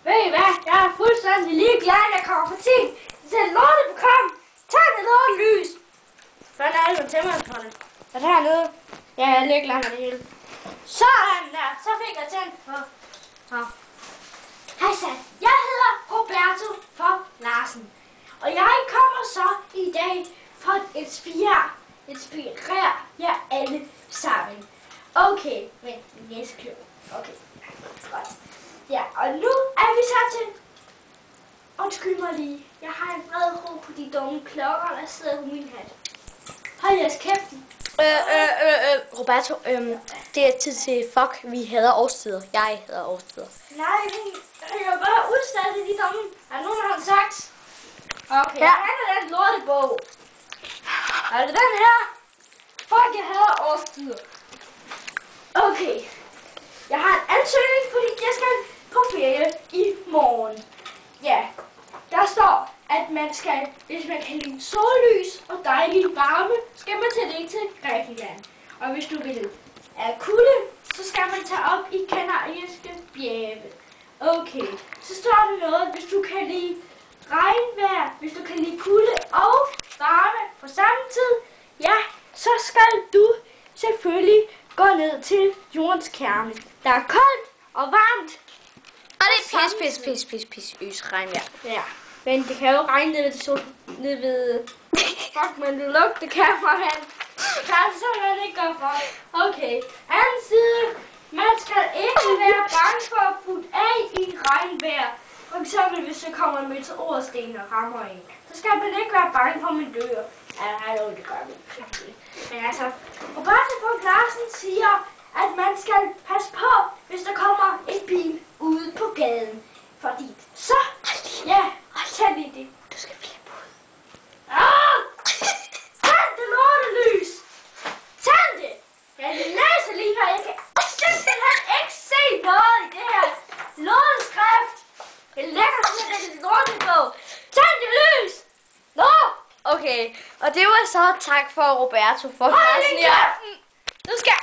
Ved I hvad? Jeg er fuldstændig ligeglad, at jeg kommer for sent til et lorteprogram. Tag det lortelys. Hvordan er det, man tænder på det? Er det hernede? Ja, jeg er lidt langt af det hele. Sådan der. Så fik jeg tændt på. Hej så. Jeg hedder Roberto for Larsen. Og jeg kommer så i dag for at inspirere jer alle sammen. Okay, men næste klub. Okay, godt. Ja, og nu er vi så til... Undskyld mig lige. Jeg har en bred ro på de dumme klokker, der sidder på min hat. Hold jeres kæften. Roberto, det er tid til fuck, vi hader årstider. Jeg hader årstider. Nej, jeg vil bare udstatte de dumme. Er der nogen, der har en saks? Okay, ja. Hvad er den lortebog? Er det den her? Fuck, jeg hader årstider. Okay. Jeg har en ansøgning, fordi jeg skal på ferie i morgen. Ja, der står, at man skal, hvis man kan lide sollys og dejlig varme, skal man tage det til Grækenland. Og hvis du vil have kulde, så skal man tage op i Kanariske bjerge. Okay, så står der noget, hvis du kan lide regnvejr, hvis du kan lide kulde og varme på samme tid, ja, så skal du selvfølgelig gå ned til jordens kerne. Der er koldt og varmt. Og det er pis, regnvejr. Ja, men det kan jo regne ned ved fuck, men du lugter kameraen. Det kan altså simpelthen ikke gøre for. Okay, anden side. Man skal ikke være bange for at putte af i regnvejr. For eksempel, hvis der kommer en meteorsten og rammer en. Så skal man ikke være bange for, at man dør. Ja, hallo, det gør vi. Men altså, Roberto von Larsen siger, at man skal passe på, hvis der kommer en bil ude på gaden. Fordi så, ja, tag lige det. Du skal flippe ud. Tænd det lortelys! Tænd det! Jeg læser lige her, jeg kan simpelthen ikke se noget i det her lorteskrift. Det lægger sådan en lortebog. Tænd det lys! Nå! Okay, og det var så tak for Roberto for Larsen i aften. Du skal